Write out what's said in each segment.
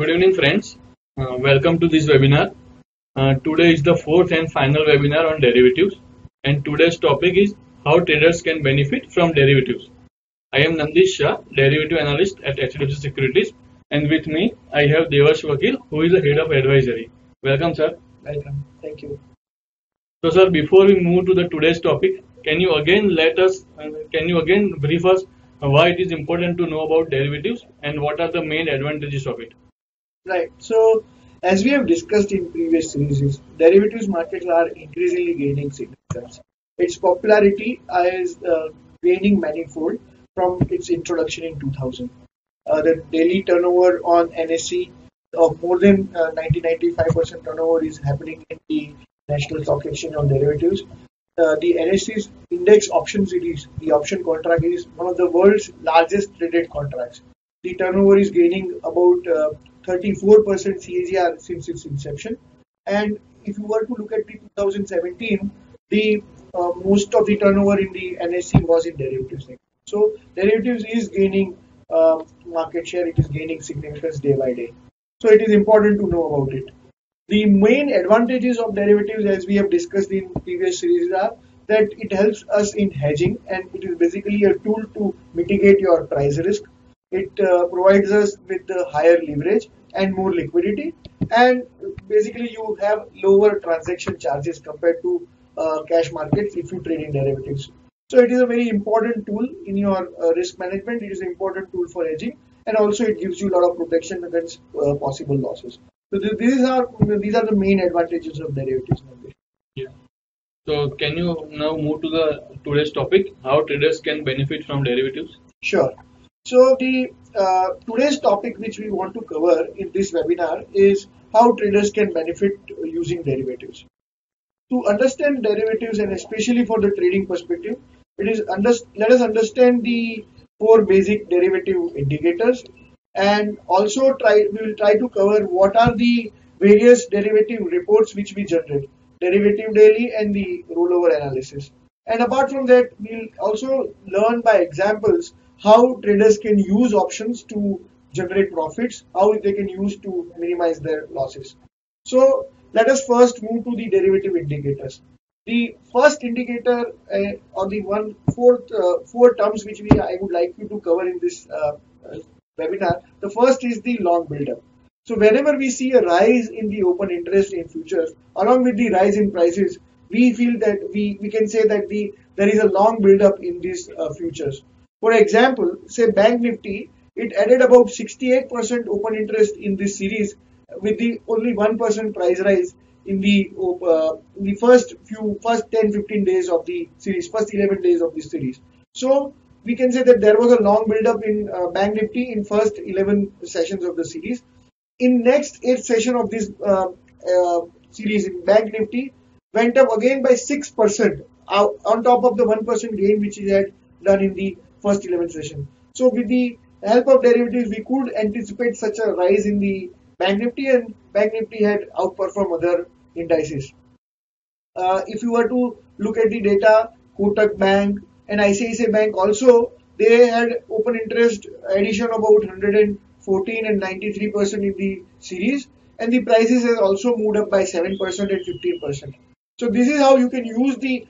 Good evening, friends. Welcome to this webinar. Today is the fourth and final webinar on derivatives, and today's topic is how traders can benefit from derivatives. I am Nandish Shah, derivative analyst at HDFC Securities, and with me I have Devash Vakil, who is the head of advisory. Welcome, sir. Welcome. Thank you. So, sir, before we move to the today's topic, can you again brief us why it is important to know about derivatives and what are the main advantages of it? Right. So, as we have discussed in previous series, derivatives markets are increasingly gaining significance. Its popularity is gaining manifold from its introduction in 2000. The daily turnover on NSE of more than 95% turnover is happening in the National Stock Exchange on derivatives. The NSE's index option series, the option contract, is one of the world's largest traded contracts. The turnover is gaining about 34% CAGR since its inception. And if you were to look at the 2017, the most of the turnover in the NSE was in derivatives. So derivatives is gaining market share. It is gaining significance day by day. So it is important to know about it. The main advantages of derivatives, as we have discussed in previous series, are that it helps us in hedging, and it is basically a tool to mitigate your price risk. It provides us with higher leverage and more liquidity, and basically you have lower transaction charges compared to cash markets if you trade in derivatives. So it is a very important tool in your risk management. It is an important tool for hedging, and also it gives you a lot of protection against possible losses. So these are the main advantages of derivatives. Yeah. So can you now move to the today's topic, how traders can benefit from derivatives? Sure. So the today's topic which we want to cover in this webinar is how traders can benefit using derivatives. To understand derivatives, and especially for the trading perspective, let us understand the four basic derivative indicators, and also we will try to cover what are the various derivative reports which we generate, derivative daily and the rollover analysis. And apart from that, we'll also learn by examples how traders can use options to generate profits, how they can use to minimize their losses. So let us first move to the derivative indicators. The first indicator or the four terms which I would like you to cover in this webinar. The first is the long build-up. So whenever we see a rise in the open interest in futures, along with the rise in prices, we feel that we can say that there is a long build-up in these futures. For example, say Bank Nifty, it added about 68% open interest in this series with the only 1% price rise in the first 10-15 days of the series, first 11 days of this series. So we can say that there was a long build-up in Bank Nifty in first 11 sessions of the series. In next 8 session of this series, in Bank Nifty went up again by 6% on top of the 1% gain which it had done in the first 11 session. So with the help of derivatives, we could anticipate such a rise in the Bank Nifty, and Bank Nifty had outperformed other indices. If you were to look at the data, Kotak Bank and ICICI Bank also, they had open interest addition about 114 and 93% in the series, and the prices has also moved up by 7% and 15%. So this is how you can use the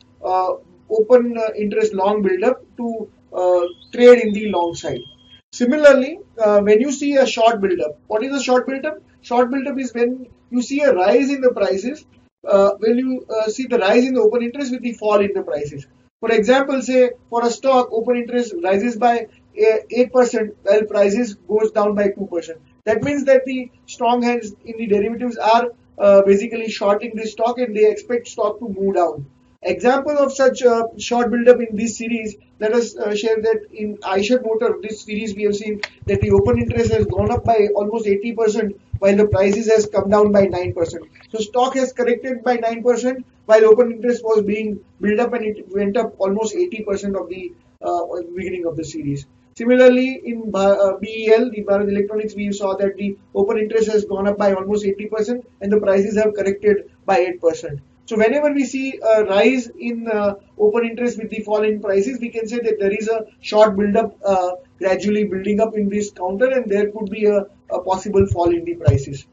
open interest long build-up to trade in the long side. Similarly, when you see a short build-up, what is a short build-up? Short build-up is when you see a rise in the prices, when you see the rise in the open interest with the fall in the prices. For example, say for a stock, open interest rises by 8% while prices goes down by 2%. That means that the strong hands in the derivatives are basically shorting this stock, and they expect stock to move down. Example of such short build-up in this series, let us share that in Eicher Motor, this series we have seen that the open interest has gone up by almost 80% while the prices has come down by 9%. So stock has corrected by 9% while open interest was being built up, and it went up almost 80% of the beginning of the series. Similarly, in BEL, the Bharat Electronics, we saw that the open interest has gone up by almost 80% and the prices have corrected by 8%. So whenever we see a rise in open interest with the fall in prices, we can say that there is a short build-up gradually building up in this counter, and there could be a possible fall in the prices.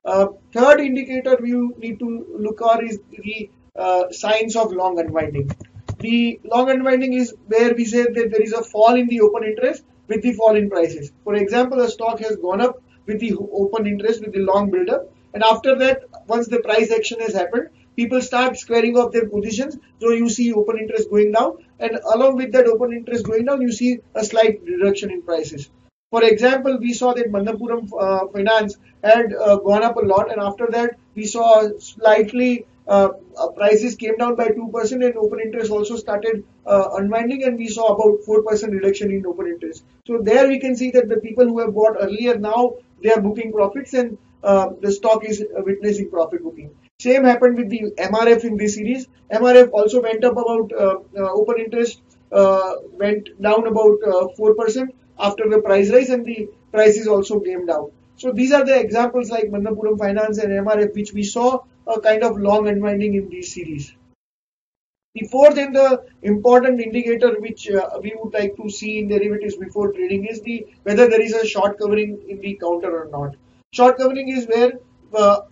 Third indicator you need to look at is the signs of long unwinding. The long unwinding is where we say that there is a fall in the open interest with the fall in prices. For example, a stock has gone up with the open interest with the long build-up, and after that, once the price action has happened, people start squaring off their positions. So you see open interest going down, and along with that open interest going down, you see a slight reduction in prices. For example, we saw that Manappuram Finance had gone up a lot, and after that we saw slightly prices came down by 2%, and open interest also started unwinding, and we saw about 4% reduction in open interest. So there we can see that the people who have bought earlier, now they are booking profits, and the stock is witnessing profit booking. Same happened with the MRF in this series. MRF also went up about open interest went down about 4% after the price rise, and the prices also came down. So these are the examples like Manappuram Finance and MRF, which we saw a kind of long unwinding in these series. The fourth and the important indicator which we would like to see in derivatives before trading is whether there is a short covering in the counter or not. Short covering is where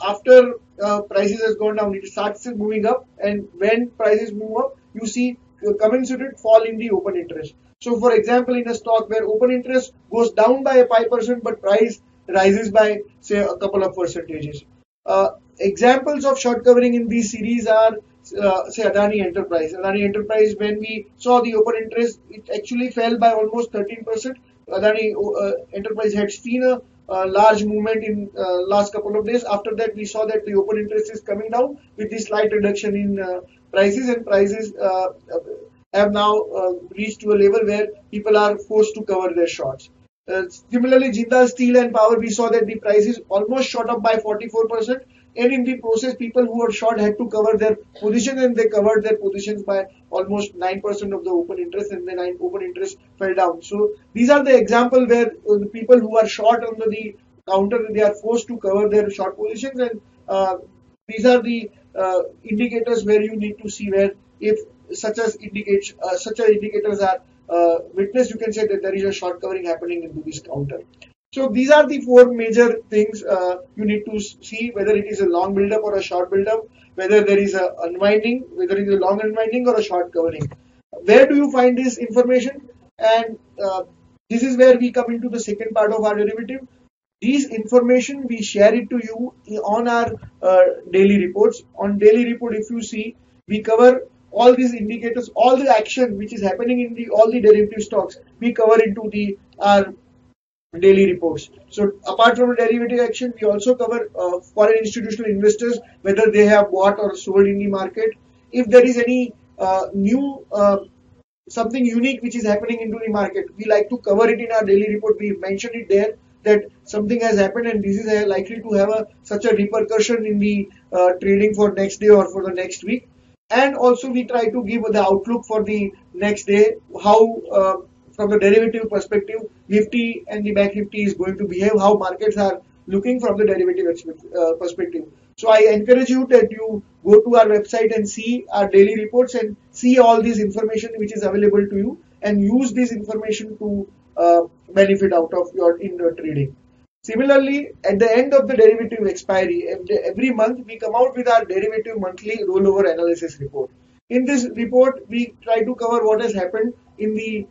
after prices has gone down, it starts moving up, and when prices move up, you see commensurate fall in the open interest. So for example, in a stock where open interest goes down by 5%, but price rises by say a couple of percentages. Examples of short covering in these series are say Adani Enterprise. Adani Enterprise, when we saw the open interest, it actually fell by almost 13%. Adani Enterprise had seen a large movement in last couple of days. After that, we saw that the open interest is coming down with the slight reduction in prices, and prices have now reached to a level where people are forced to cover their shorts. Similarly, Jindal Steel and Power, we saw that the prices almost shot up by 44%, and in the process, people who were short had to cover their position, and they covered their positions by almost 9% of the open interest, and then open interest fell down. So these are the example where the people who are short under the counter, they are forced to cover their short positions, and these are the indicators where you need to see where if such indicators are witnessed, you can say that there is a short covering happening into this counter. So these are the four major things you need to see, whether it is a long build-up or a short build-up, whether there is a unwinding, whether it is a long unwinding or a short covering. Where do you find this information? And this is where we come into the second part of our derivative. These information, we share it to you on our daily reports. On daily report, if you see, we cover all these indicators, all the action which is happening in all the derivative stocks, we cover into our daily reports. So apart from derivative action, we also cover foreign institutional investors, whether they have bought or sold in the market. If there is any new something unique which is happening into the market, we like to cover it in our daily report. We mention it there that something has happened, and this is likely to have such a repercussion in the trading for next day or for the next week. And also we try to give the outlook for the next day, how from the derivative perspective, Nifty and the Bank Nifty is going to behave, how markets are looking from the derivative perspective. So I encourage you that you go to our website and see our daily reports and see all this information which is available to you, and use this information to benefit out of your trading. Similarly, at the end of the derivative expiry, every month we come out with our derivative monthly rollover analysis report. In this report, we try to cover what has happened in the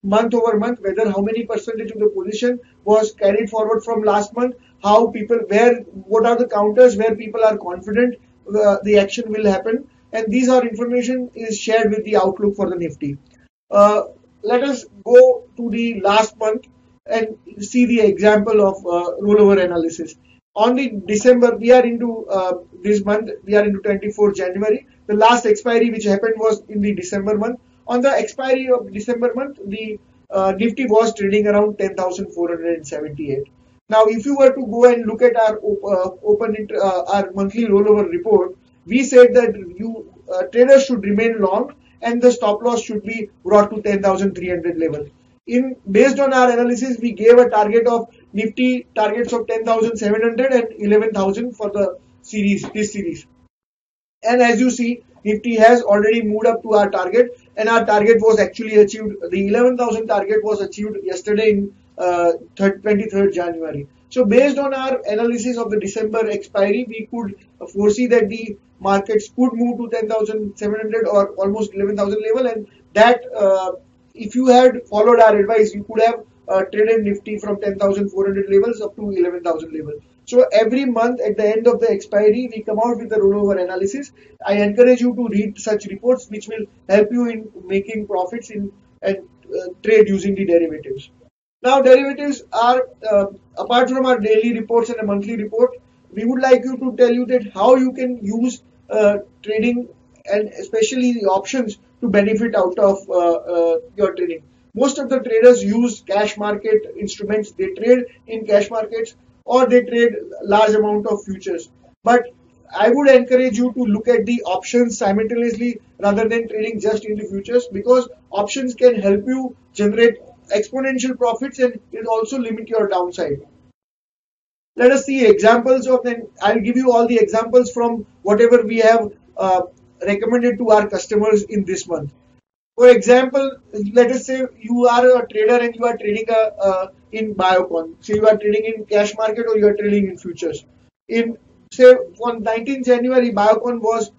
month over month, whether how many percentage of the position was carried forward from last month, what are the counters where people are confident the action will happen, and these are information is shared with the outlook for the Nifty. Let us go to the last month and see the example of rollover analysis. On the December, we are into this month, we are into 24th January. The last expiry which happened was in the December month. On the expiry of December month, the Nifty was trading around 10,478. Now, if you were to go and look at our our monthly rollover report, we said that traders should remain long, and the stop loss should be brought to 10,300 level. Based on our analysis, we gave a target of Nifty targets of 10,700 and 11,000 for the series, this series. And as you see, Nifty has already moved up to our target, and our target was actually achieved. The 11,000 target was achieved yesterday in 23rd January. So based on our analysis of the December expiry, we could foresee that the markets could move to 10,700 or almost 11,000 level, and that if you had followed our advice, you could have traded Nifty from 10,400 levels up to 11,000 level. So every month at the end of the expiry, we come out with a rollover analysis. I encourage you to read such reports, which will help you in making profits in and trade using the derivatives. Now, derivatives are apart from our daily reports and a monthly report. We would like you to tell you that how you can use trading and especially the options to benefit out of your trading. Most of the traders use cash market instruments. They trade in cash markets or they trade large amount of futures. But I would encourage you to look at the options simultaneously rather than trading just in the futures, because options can help you generate exponential profits and it also limit your downside. Let us see examples of them. I'll give you all the examples from whatever we have recommended to our customers in this month. For example, let us say you are a trader and you are trading in Biocon. So you are trading in cash market or you are trading in futures. In say on 19th January, Biocon was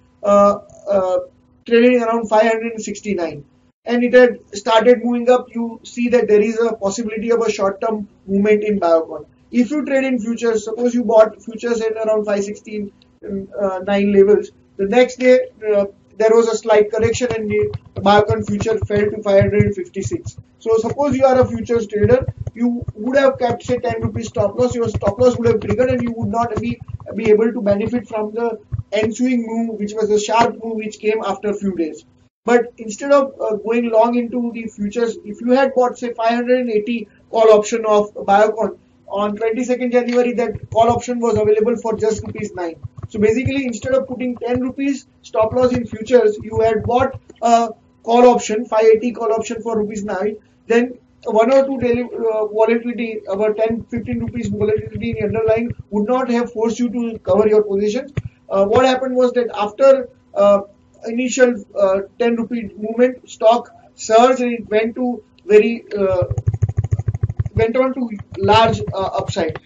trading around 569 and it had started moving up. You see that there is a possibility of a short-term movement in Biocon. If you trade in futures, suppose you bought futures at around 516 levels, the next day there was a slight correction and the Biocon future fell to 556. So suppose you are a futures trader, you would have kept say 10 rupees stop loss, your stop loss would have triggered and you would not be able to benefit from the ensuing move, which was a sharp move which came after a few days. But instead of going long into the futures, if you had bought say 580 call option of Biocon, on 22nd January that call option was available for just rupees 9. So basically instead of putting 10 rupees stop loss in futures, you had bought a call option, 580 call option for rupees 9, then 1 or 2 daily volatility, about 10-15 rupees volatility in the underlying would not have forced you to cover your positions. What happened was that after initial 10 rupee movement, stock surged and it went to went on to large upside.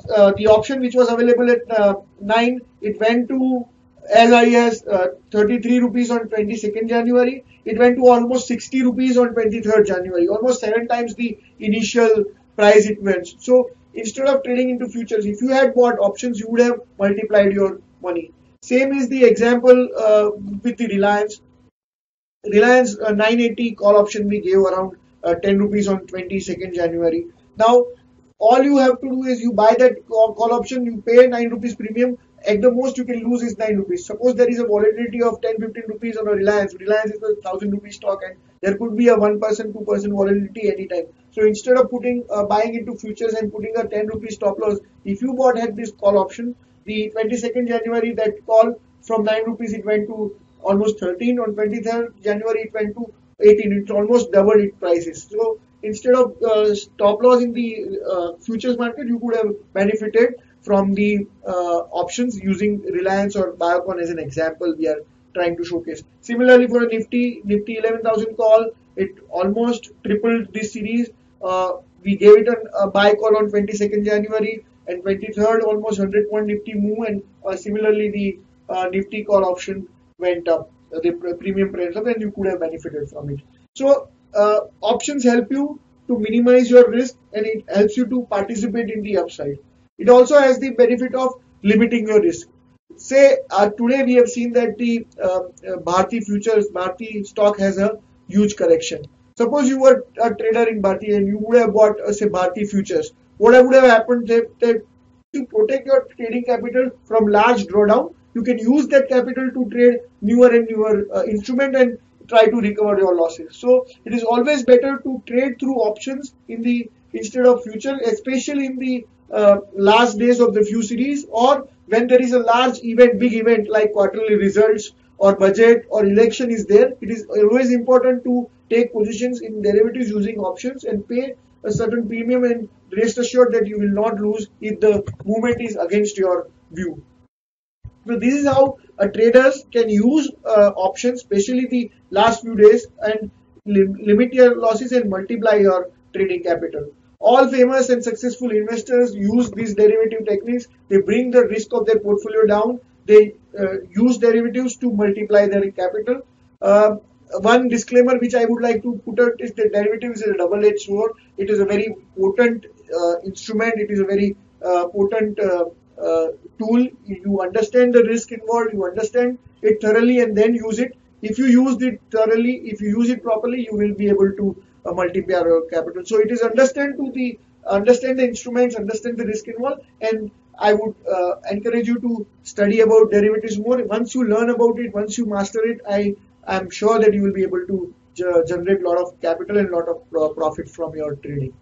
The option which was available at 9, it went to as high as 33 rupees on 22nd January. It went to almost 60 rupees on 23rd January, almost 7 times the initial price it went. So instead of trading into futures, if you had bought options, you would have multiplied your money. Same is the example with the Reliance. Reliance 980 call option we gave around 10 rupees on 22nd January. Now, all you have to do is you buy that call option, you pay 9 rupees premium. At the most you can lose is 9 rupees. Suppose there is a volatility of 10-15 rupees on a Reliance. Reliance is a 1,000 rupee stock and there could be a 1%, 2% volatility anytime. So instead of putting buying into futures and putting a 10 rupee stop loss, if you had this call option, the 22nd January that call from 9 rupees it went to almost 13. On 23rd January it went to 18. It almost doubled its prices. So instead of stop loss in the futures market, you could have benefited from the options using Reliance or Biocon as an example we are trying to showcase. Similarly for a Nifty 11,000 call, it almost tripled this series. We gave it a buy call on 22nd January and 23rd almost 100 point Nifty move, and similarly the Nifty call option went up, the premium went up and you could have benefited from it. So options help you to minimize your risk and it helps you to participate in the upside. It also has the benefit of limiting your risk. Say today we have seen that the Bharti futures, Bharti stock has a huge correction. Suppose you were a trader in Bharti and you would have bought say Bharti futures. What would have happened that to protect your trading capital from large drawdown, you can use that capital to trade newer and newer instrument and try to recover your losses. So it is always better to trade through options in the instead of future, especially in the last days of the few series or when there is a large event, big event like quarterly results or budget or election is there. It is always important to take positions in derivatives using options and pay a certain premium and rest assured that you will not lose if the movement is against your view. So this is how traders can use options, especially the last few days, and limit your losses and multiply your trading capital. All famous and successful investors use these derivative techniques. They bring the risk of their portfolio down. They use derivatives to multiply their capital. One disclaimer which I would like to put out is that derivatives is a double-edged sword. It is a very potent instrument. It is a very potent tool. You understand the risk involved, you understand it thoroughly, and then use it. If you use it thoroughly, if you use it properly, you will be able to multiply your capital. So it is understand the instruments, understand the risk involved, and I would encourage you to study about derivatives more. Once you learn about it, once you master it, I am sure that you will be able to generate a lot of capital and a lot of profit from your trading.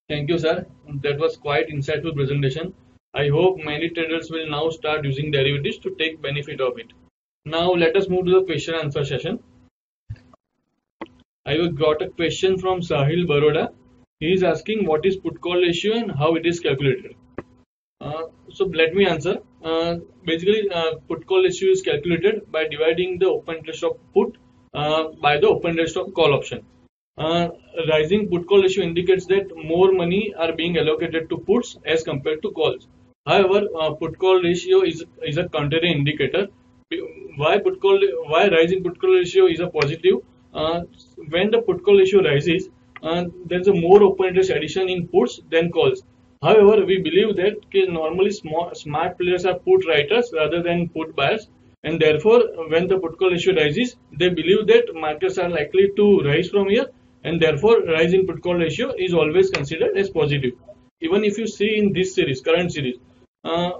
Thank you, sir. That was quite insightful presentation. I hope many traders will now start using derivatives to take benefit of it. Now let us move to the question and answer session. I got a question from Sahil Baroda. He is asking what is put call ratio and how it is calculated. So let me answer. Basically, put call ratio is calculated by dividing the open interest of put by the open interest of call option. Rising put call ratio indicates that more money are being allocated to puts as compared to calls. However, put call ratio is a contrary indicator. Why rising put call ratio is a positive? When the put call ratio rises, there is a more open interest addition in puts than calls. However, we believe that normally smart players are put writers rather than put buyers, and therefore, when the put call ratio rises, they believe that markets are likely to rise from here, and therefore, rise in put call ratio is always considered as positive. Even if you see in this series, current series,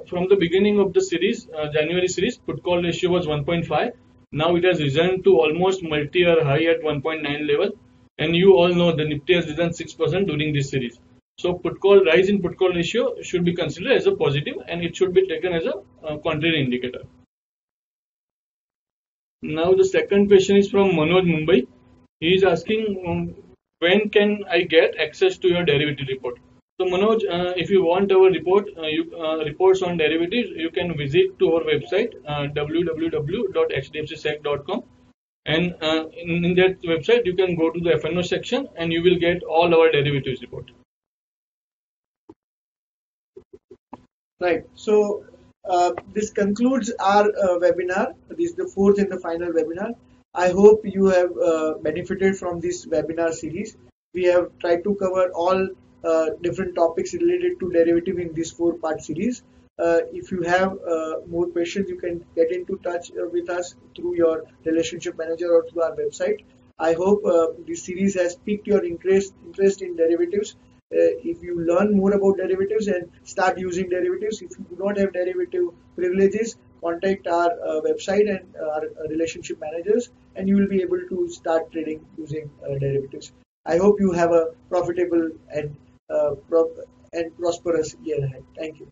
from the beginning of the series, January series, put call ratio was 1.5. Now it has risen to almost multi-year high at 1.9 level, and you all know the Nifty has risen 6% during this series. So rise in put call ratio should be considered as a positive, and it should be taken as a contrary indicator. Now the second question is from Manoj Mumbai. He is asking when can I get access to your derivative report? So Manoj, if you want our report, reports on derivatives, you can visit to our website www.hdfcsec.com, and in that website you can go to the FNO section and you will get all our derivatives report. Right. So this concludes our webinar. This is the fourth and the final webinar. I hope you have benefited from this webinar series. We have tried to cover all different topics related to derivative in this 4-part series. If you have more questions, you can get into touch with us through your relationship manager or through our website. I hope this series has piqued your interest in derivatives. If you learn more about derivatives and start using derivatives, if you do not have derivative privileges, contact our website and our relationship managers, and you will be able to start trading using derivatives. I hope you have a profitable and prosperous year ahead. Thank you.